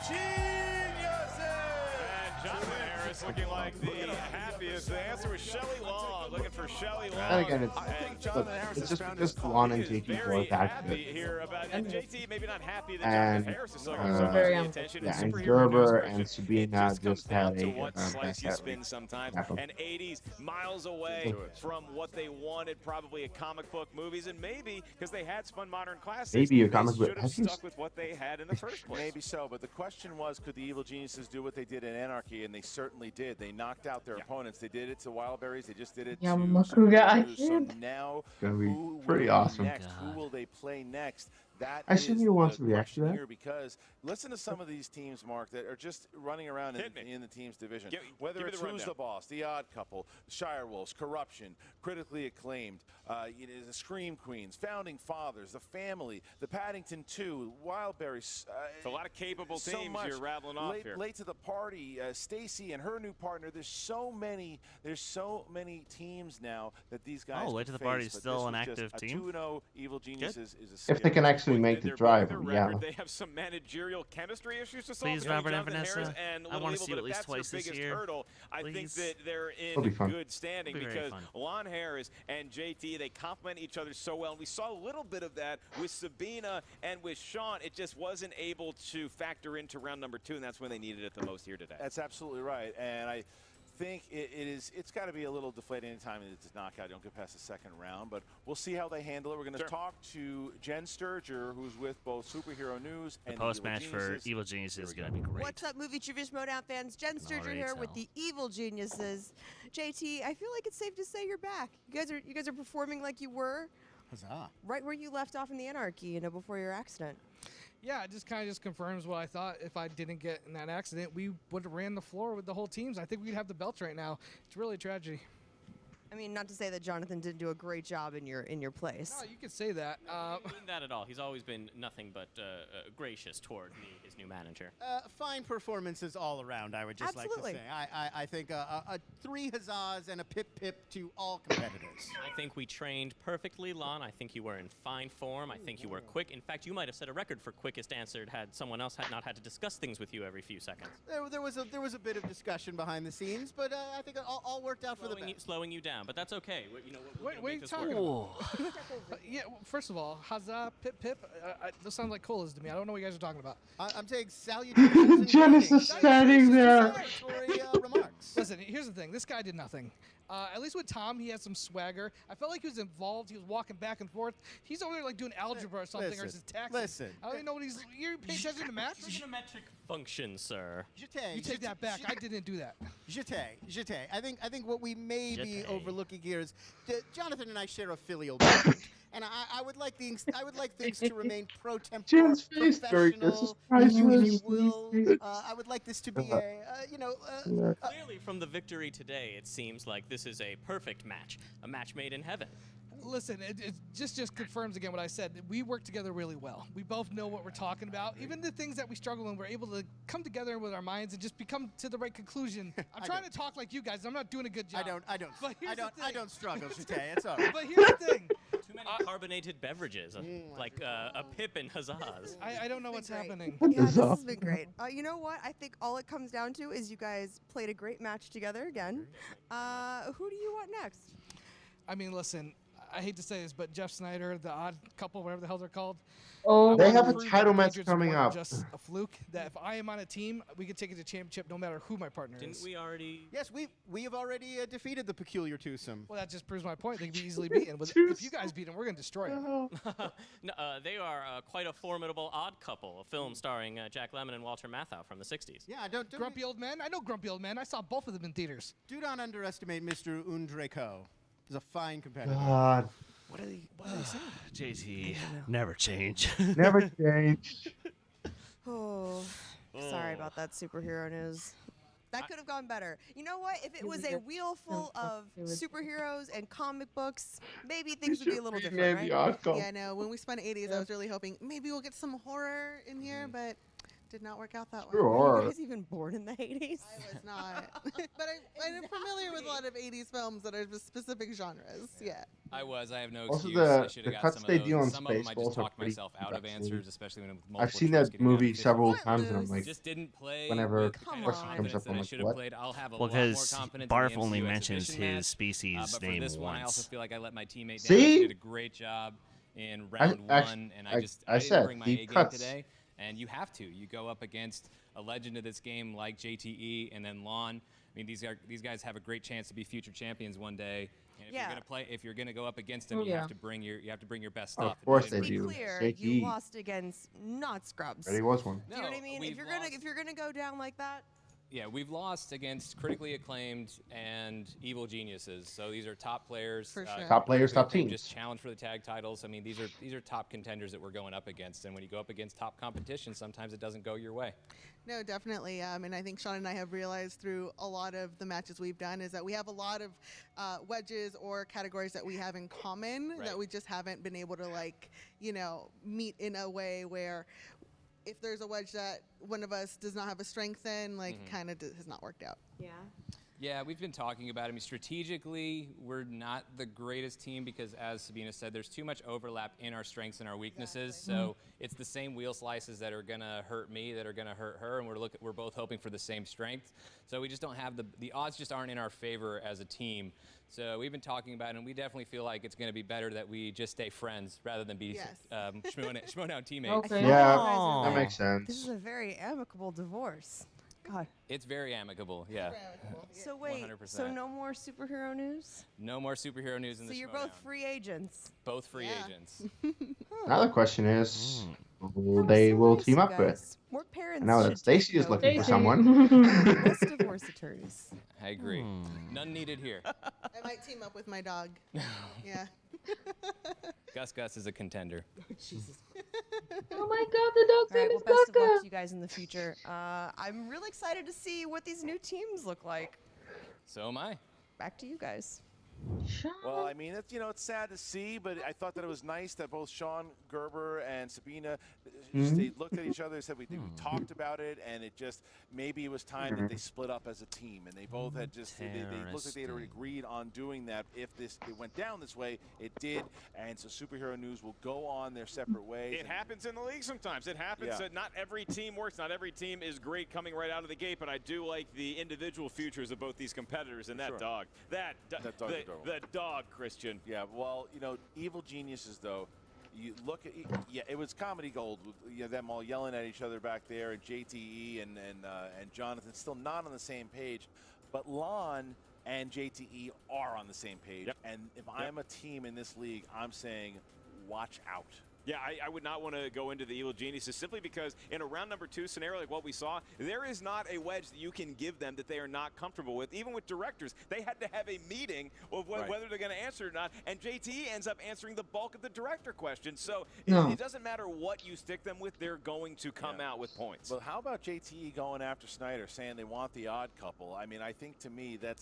Geniuses. And Jonathan Harris looking like the happiest. The answer was Shelley Long, looking for Shelley Long. And again, it's just because Lon and JT were that good. Here about JT, maybe not happy that And, Jonathan Harris is so very attention. yeah, and Superhero Gerber News and Sabina just had a what slice you spin sometimes. And 80s miles away from what they wanted, probably a comic book movies, and maybe because they had spun modern classics, Maybe a they comic book. should have stuck with what they had in the first place. Maybe so, but the question was, could the Evil Geniuses do what they did in Anarchy? And they certainly did. They knocked out their opponents. They did it to Wildberries. They just did it to Yamakuga. Superheroes. So now, Gonna be who will pretty be awesome. next? Who will they play next? That I assume is you want the to react to question that. here, because listen to some of these teams, Mark, that are just running around in the team's division. give Whether me it's the Who's rundown. the Boss, The Odd Couple, Shire Wolves, Corruption, Critically Acclaimed, the Scream Queens, Founding Fathers, The Family, The Paddington 2, Wildberries. It's a lot of capable so teams much. you're rattling off here. Late to the party, Stacy and her new partner. There's so many teams now that these guys. Oh, Late can to the Party face, is but still this an was active just team? A 2-0 Evil Geniuses is a If they can actually make the drive, yeah. They have some managerial chemistry issues to solve. Please, Between Robert and Jonathan Vanessa. Harris and I Little wanna Evil, see it but at least if that's their twice this biggest year. hurdle, I think Please. that they're It'll be in fun. good standing It'll be very because fun. Lon Harris and JT, they complement each other so well. And we saw a little bit of that with Sabina and with Sean. It just wasn't able to factor into round number 2, and that's when they needed it the most here today. That's absolutely right, and I think it's got to be a little deflating anytime it's a knockout. You don't get past the second round, but we'll see how they handle it. We're going to talk to Jen Sturger, who's with both Superhero News The and post-match Evil for Geniuses. Evil Geniuses is going to be great. What's up, Movie Trivia Schmoedown fans? Jen Sturger already here with tell. the Evil Geniuses. JT, I feel like it's safe to say you're back. You guys are performing like you were Huzzah. right where you left off in the Anarchy, before your accident. Yeah, it just kind of just confirms what I thought. If I didn't get in that accident, we would have ran the floor with the whole teams. I think we'd have the belts right now. It's really a tragedy. I mean, not to say that Jonathan didn't do a great job in your place. No, you could say that. I don't mean that at all. He's always been nothing but gracious toward me, his new manager. Fine performances all around, I would just Absolutely. like to say. I think a 3 huzzas and a pip-pip to all competitors. I think we trained perfectly, Lon. I think you were in fine form. I think you were quick. In fact, you might have set a record for quickest answered had someone else had not had to discuss things with you every few seconds. There was a bit of discussion behind the scenes, but I think it all worked out for the best. Slowing you down, but that's okay. What are you talking about? Yeah, well, first of all, huzzah, pip pip. Those sound like colas to me. I don't know what you guys are talking about. I'm saying salutations. Janice is standing there. Remarks. Listen, here's the thing. This guy did nothing. At least with Tom, he had some swagger. I felt like he was involved. He was walking back and forth. He's over there like doing algebra or something, or his taxes. Listen. I don't even know what he's. You're paying attention to the match? Trigonometric function, sir. You take that back. I didn't do that. Jete. I think what we may be overlooking here is that Jonathan and I share a filial bond. And I would like things to remain pro tempore, Jen's face very professional, priceless. if you will. I would like this to be Clearly, from the victory today, it seems like this is a perfect match, a match made in heaven. Listen, it just confirms again what I said. We work together really well. We both know what we're talking about. Even the things that we struggle in, we're able to come together with our minds and just become to the right conclusion. I'm trying to talk like you guys. I'm not doing a good job. I don't struggle, Jete. It's all right. But here's the thing. Too many carbonated beverages, like a pip and huzzas. I don't know what's happening. Yeah, this has been great. You know what? I think all it comes down to is you guys played a great match together again. Who do you want next? I mean, listen, I hate to say this, but Jeff Snyder, the odd couple, whatever the hell they're called. Oh, they have a prove title that the match Patriots coming weren't up. Just a fluke. That if I am on a team, we can take it to championship no matter who my partner is. Didn't we already? Yes, we have already defeated the peculiar twosome. Well, that just proves my point. They can be easily beaten. If you guys beat them, we're going to destroy them. No, they are quite a formidable odd couple, a film starring Jack Lemmon and Walter Matthau from the 60s. Yeah, don't Grumpy Old Men? I know Grumpy Old Men. I saw both of them in theaters. Do not underestimate Mr. Undreco. He's a fine competitor. God. What are they saying? JT, never change. Never change. Oh, sorry about that superhero news. That could have gone better. You know what? If it was a wheel full of superheroes and comic books, maybe things would be a little different, right? Yeah, no. When we spun 80s, I was really hoping maybe we'll get some horror in here, but did not work out that way. Were you guys even born in the 80s? I was not. But I'm familiar with a lot of 80s films that are specific genres. Yeah. I was. I have no Also, excuse. I the should have got cuts some they of do those. on Some of them I just Spaceballs are talked pretty myself out of actually. answers, especially when multiple I've seen choice that getting out of movie fifth. several times, and I'm like, just didn't play whenever with the kind of question comes confidence up, that I'm I like, should have what? played. I'll have a Well, lot more because confidence Barf in the only MCU mentions exhibition his match. species But name for this one, I also once. feel like I let my teammate down. See? He did a great job in round one, and I didn't said bring my deep A game cuts. today. And you have to. You go up against a legend of this game like JTE and then Lon. I mean, these guys have a great chance to be future champions one day. And if you're gonna go up against them, you have to bring your best Oh, stuff. of course To they be do. clear, JT. you lost against not scrubs. Already was one. Do you know what I mean? If you're gonna go down like that, Yeah, we've lost against critically acclaimed and evil geniuses. So these are top players. For sure. Top players, top critically acclaimed, teams. Just challenge for the tag titles. I mean, these are top contenders that we're going up against. And when you go up against top competition, sometimes it doesn't go your way. No, definitely. And I think Sean and I have realized through a lot of the matches we've done is that we have a lot of wedges or categories that we have in common that we just haven't been able to meet in a way where if there's a wedge that one of us does not have a strength in, kind of has not worked out. yeah. Yeah, we've been talking about it. I mean, strategically, we're not the greatest team because, as Sabina said, there's too much overlap in our strengths and our weaknesses. So it's the same wheel slices that are going to hurt me, that are going to hurt her, and we're both hoping for the same strength. So we just don't have the odds just aren't in our favor as a team. So we've been talking about it, and we definitely feel like it's going to be better that we just stay friends rather than be Schmoedown teammates. Okay. Yeah, that makes sense. This is a very amicable divorce. God. It's very amicable, yeah. So wait, 100%. so no more superhero news? No more superhero news in So the you're Schmoedown. both free agents. Both free agents. Now the question is, who they will team up with. More parents I know that should Stacy take is looking for note. someone. Less divorce attorneys. I agree. None needed here. I might team up with my dog. Yeah. Gus is a contender. Jesus. Oh my God, the dog's All right, name well, is best of luck Becca. to you guys in the future. I'm really excited to see what these new teams look like. So am I. Back to you guys. Well, I mean, it's sad to see, but I thought that it was nice that both Sean Gerber and Sabina, they looked at each other and said we talked about it, and it just maybe it was time that they split up as a team, and they both had just they looked like they had already agreed on doing that. If it went down this way, it did, and so Superhero News will go on their separate ways. It happens in the league sometimes. It happens. Yeah. Not every team works. Not every team is great coming right out of the gate, but I do like the individual futures of both these competitors and that dog. That dog is adorable. The dog, Christian. Yeah, well, Evil Geniuses, though, you look at, it was comedy gold with them all yelling at each other back there, and JTE and Jonathan still not on the same page, but Lon and JTE are on the same page, and if I'm a team in this league, I'm saying, watch out. Yeah, I would not want to go into the Evil Geniuses simply because in a round number 2 scenario like what we saw, there is not a wedge that you can give them that they are not comfortable with. Even with directors, they had to have a meeting of whether they're going to answer or not, and JTE ends up answering the bulk of the director questions. So it doesn't matter what you stick them with, they're going to come out with points. Well, how about JTE going after Snyder, saying they want the odd couple? I mean, I think to me that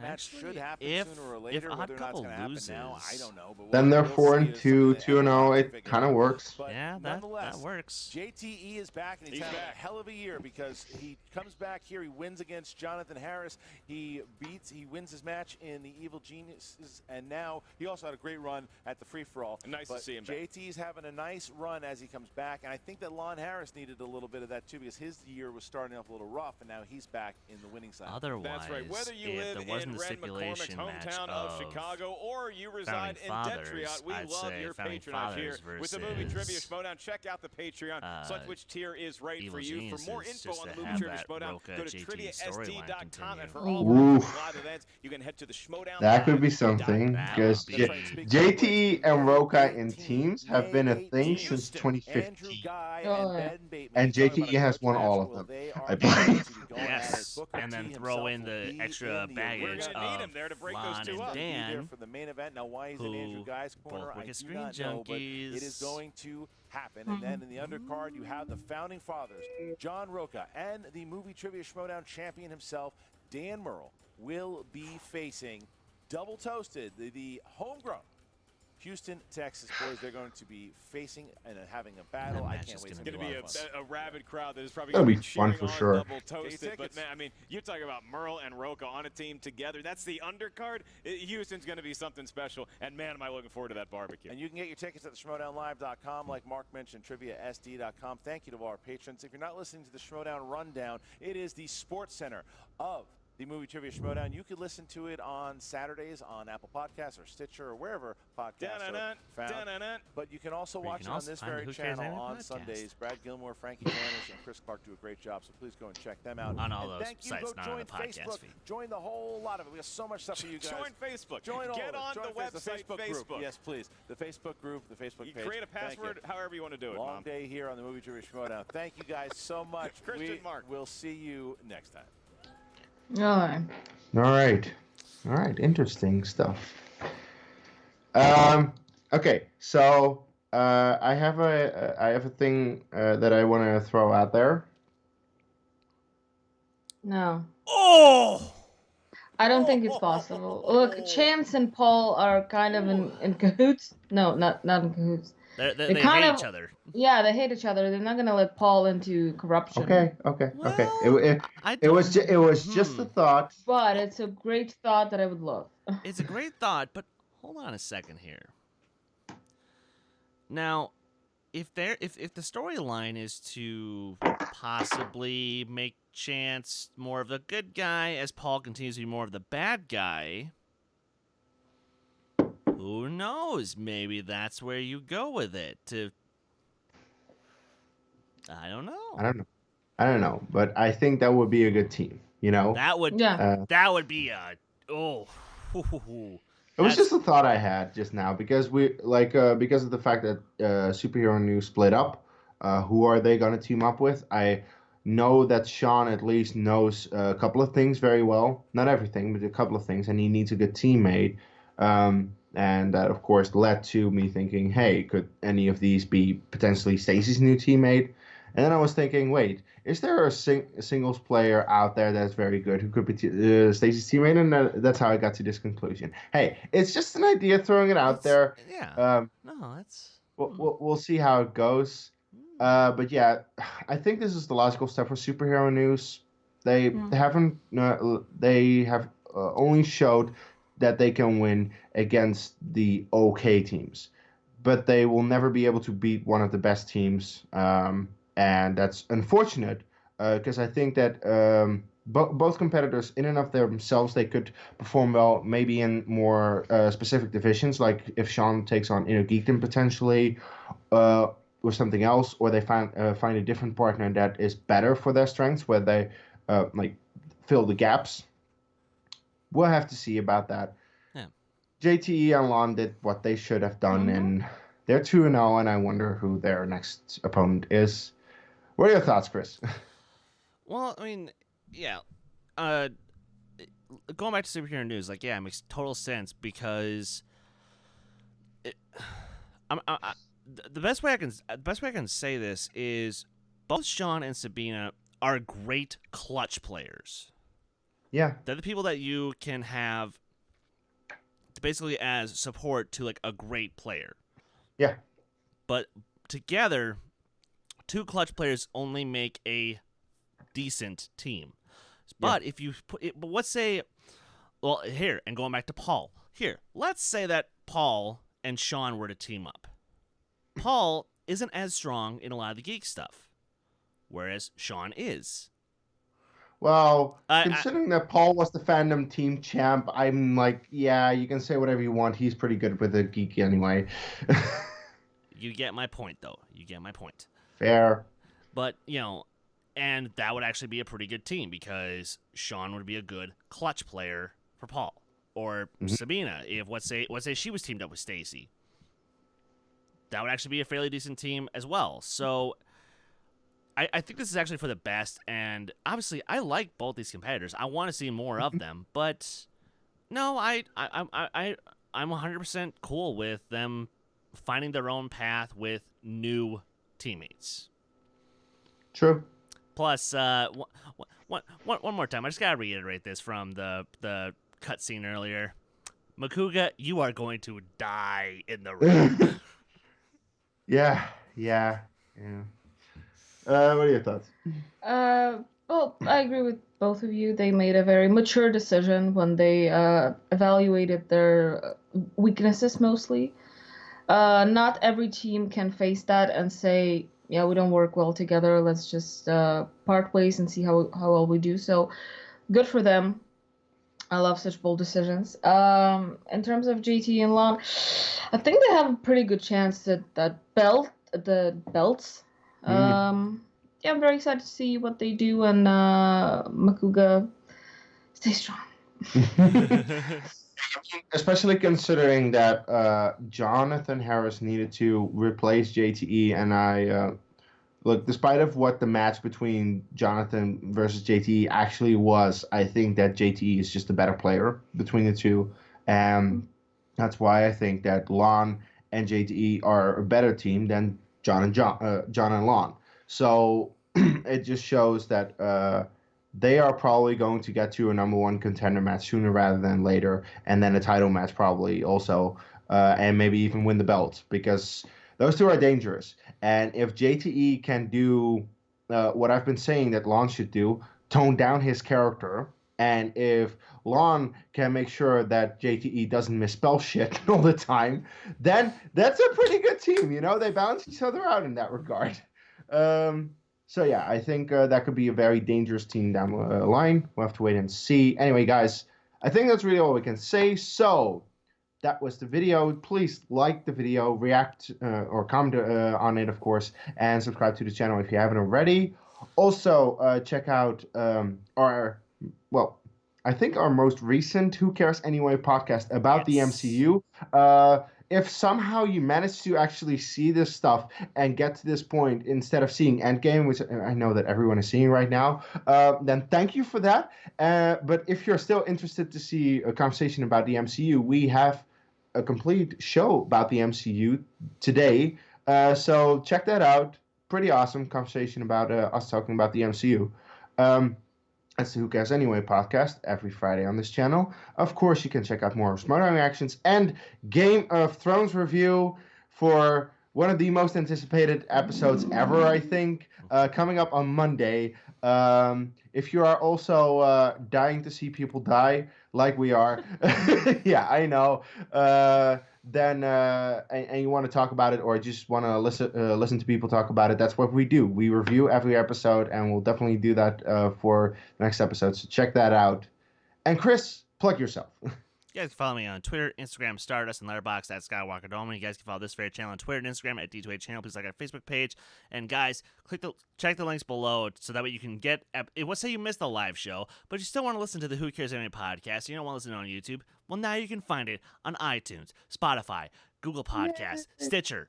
match should happen sooner or later. Whether or not it's going to happen now, I don't know. But Then they're 4-2, 2-0. It kind of works. But yeah, nonetheless, that works. JTE is back, and he's having a hell of a year because he comes back here. He wins against Jonathan Harris. He wins his match in the Evil Geniuses, and now he also had a great run at the free for all. Nice to see him back. JT's having a nice run as he comes back, and I think that Lon Harris needed a little bit of that too because his year was starting off a little rough, and now he's back in the winning side. Otherwise, that's right. Whether you live in Red McCormick's hometown of Chicago or you reside in Detroit, we love your patronage here with the Movie Trivia Schmoedown. Check out the Patreon. Select which tier is right for you. For more info on the Movie Trivia Schmoedown, go to triviasd.com. And for all live events, you can head to the Schmoedown. That could be something because JT and Roca in teams have been a thing since 2015. And JTE has won all of them, I believe. Yes, and then throw in the extra baggage of Lon and Dan, for the main event. Now, why he's in Andrew Guy's corner, I do not know, but it is going to happen. And then in the undercard, you have the founding fathers, John Roca, and the Movie Trivia Schmoedown champion himself, Dan Murrell, will be facing Double Toasted, the homegrown Houston, Texas boys. They're going to be facing and having a battle. I can't wait. It's going to be a rabid crowd that is probably That'll going be to be fun cheering for on sure. Double Toasted. But man, I mean, you're talking about Merle and Roca on a team together. That's the undercard. Houston's going to be something special. And man, am I looking forward to that barbecue. And you can get your tickets at theschmoedownlive.com, like Mark mentioned, triviasd.com. Thank you to all our patrons. If you're not listening to the Schmoedown Rundown, it is the sports center of the Movie Trivia Schmoedown. You can listen to it on Saturdays on Apple Podcasts or Stitcher or wherever podcasts are found. But you can also watch it on this very channel on Sundays. Brad Gilmore, Frankie Janish, and Chris Clark do a great job, so please go and check them out. On all and those thank you. sites, Go not join on the podcast Facebook. feed. Join the whole lot of it. We have so much stuff for you guys. Join Facebook. Join all Get of it. on Join the website, Facebook group. Yes, please. The Facebook group, the Facebook page. Create a password, however you want to do it, Long Mom. day here on the Movie Trivia Schmoedown. Thank you guys so much. Christian, Mark. We'll see you next time. All right. Interesting stuff. Okay, so I have a thing that I want to throw out there. No. Oh! I don't think it's possible. Look, Chance and Paul are kind of in cahoots. No, not in cahoots. They kind hate of, each other. Yeah, they hate each other. They're not gonna let Paul into corruption. Okay. It was just a thought. But it's a great thought that I would love. It's a great thought, but hold on a second here. Now, if the storyline is to possibly make Chance more of the good guy as Paul continues to be more of the bad guy, who knows? Maybe that's where you go with it. I don't know. I don't know, but I think that would be a good team. You know. That would. That would be a. Oh. It was just a thought I had just now because because of the fact that Superhero News split up. Who are they going to team up with? I know that Sean at least knows a couple of things very well. Not everything, but a couple of things, and he needs a good teammate. And that, of course, led to me thinking, hey, could any of these be potentially Stacey's new teammate? And then I was thinking, wait, is there a singles player out there that's very good who could be Stacey's teammate? And that's how I got to this conclusion. Hey, it's just an idea, throwing it out there. Yeah. No, that's... We'll see how it goes. But yeah, I think this is the logical step for superhero news. They haven't. They have only showed that they can win against the okay teams, but they will never be able to beat one of the best teams, and that's unfortunate because I think that both competitors, in and of themselves, they could perform well, maybe in more specific divisions, like if Sean takes on Inner Geekdom potentially, or something else, or they find a different partner that is better for their strengths, where they like fill the gaps. We'll have to see about that. Yeah. JTE and Lon did what they should have done, and they're 2-0, and I wonder who their next opponent is. What are your thoughts, Chris? Well, I mean, yeah. Going back to superhero news, like, yeah, it makes total sense because the best way I can say this is both Sean and Sabina are great clutch players. Yeah. They're the people that you can have basically as support to like a great player. Yeah. But together, two clutch players only make a decent team. But if you put it, but let's say, well, here, and going back to Paul, here, let's say that Paul and Sean were to team up. Paul isn't as strong in a lot of the geek stuff, whereas Sean is. Well, considering that Paul was the fandom team champ, I'm like, yeah, you can say whatever you want. He's pretty good with the geek anyway. You get my point, though. You get my point. Fair. But, you know, and that would actually be a pretty good team because Sean would be a good clutch player for Paul. Or Sabina, if let's say she was teamed up with Stacy. That would actually be a fairly decent team as well. So I think this is actually for the best, and obviously I like both these competitors. I want to see more of them, but no, I'm 100% cool with them finding their own path with new teammates. True. Plus, one more time, I just gotta reiterate this from the cutscene earlier. Makuga, you are going to die in the ring. Yeah. What are your thoughts? Well, I agree with both of you. They made a very mature decision when they evaluated their weaknesses mostly. Not every team can face that and say, yeah, we don't work well together. Let's just part ways and see how well we do. So good for them. I love such bold decisions. In terms of JT and Lon, I think they have a pretty good chance that the belts. Yeah, I'm very excited to see what they do, and Makuga, stay strong. Especially considering that Jonathan Harris needed to replace JTE, and I look, despite of what the match between Jonathan versus JTE actually was, I think that JTE is just a better player between the two, and that's why I think that Lon and JTE are a better team than John and Lon. So it just shows that they are probably going to get to a number one contender match sooner rather than later, and then a title match probably also, and maybe even win the belt, because those two are dangerous. And if JTE can do what I've been saying that Lon should do, tone down his character, and if Lon can make sure that JTE doesn't misspell shit all the time, then that's a pretty good team. You know, they balance each other out in that regard. So yeah, I think that could be a very dangerous team down the line. We'll have to wait and see. Anyway, guys, I think that's really all we can say. So that was the video. Please like the video, react or comment on it, of course, and subscribe to the channel if you haven't already. Also, check out I think our most recent Who Cares Anyway podcast about the MCU. If somehow you manage to actually see this stuff and get to this point instead of seeing Endgame, which I know that everyone is seeing right now, then thank you for that. But if you're still interested to see a conversation about the MCU, we have a complete show about the MCU today. So check that out. Pretty awesome conversation about us talking about the MCU. That's the Who Cares Anyway podcast every Friday on this channel. Of course, you can check out more of Schmoedown reactions and Game of Thrones review for one of the most anticipated episodes ever, I think, coming up on Monday. If you are also dying to see people die, like we are, yeah, I know, then and you want to talk about it, or just want to listen to people talk about it, that's what we do. We review every episode, and we'll definitely do that for the next episode. So check that out. And Chris, plug yourself. You guys can follow me on Twitter, Instagram, Stardust, and Letterboxd at Skywalker Dolman. You guys can follow this very channel on Twitter and Instagram at D2A channel. Please like our Facebook page. And guys, check the links below so that way you can get. Let's say you missed the live show, but you still want to listen to the Who Cares Anyway podcast. You don't want to listen on YouTube. Well, now you can find it on iTunes, Spotify, Google Podcasts, Stitcher,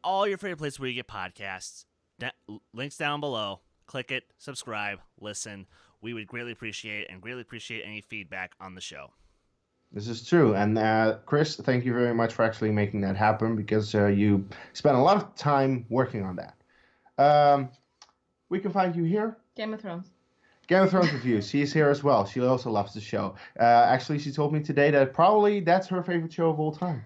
all your favorite places where you get podcasts. Links down below. Click it, subscribe, listen. We would greatly appreciate any feedback on the show. This is true. And Chris, thank you very much for actually making that happen, because you spent a lot of time working on that. We can find you here. Game of Thrones. Game of Thrones reviews. She's here as well. She also loves the show. Actually, she told me today that probably that's her favorite show of all time.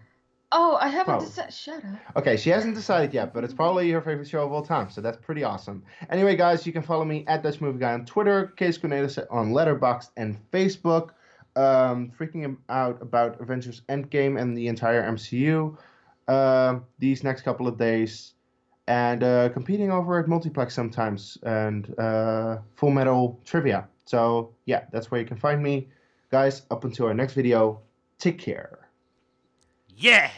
Oh, I haven't decided. Shut up. Okay, she hasn't decided yet, but it's probably her favorite show of all time, so that's pretty awesome. Anyway, guys, you can follow me at Dutch Movie Guy on Twitter, Case Cornelis on Letterboxd and Facebook. Freaking out about Avengers Endgame and the entire MCU these next couple of days, and competing over at Multiplex sometimes, and Full Metal Trivia. So yeah, that's where you can find me. Guys, up until our next video, take care. Yeah!